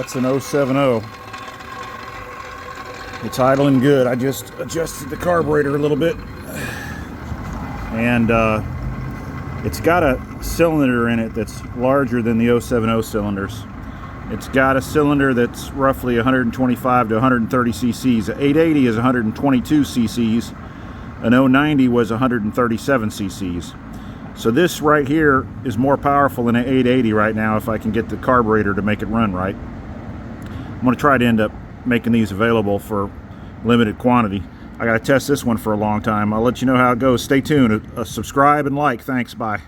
That's an 070. It's idling good. I just adjusted the carburetor a little bit, and it's got a cylinder in it that's larger than the 070 cylinders. It's got a cylinder that's roughly 125 to 130 cc's. The 880 is 122 cc's. An 090 was 137 cc's. So this right here is more powerful than an 880 right now if I can get the carburetor to make it run right. I'm going to try to end up making these available for limited quantity. I got to test this one for a long time. I'll let you know how it goes. Stay tuned. Subscribe and like. Thanks. Bye.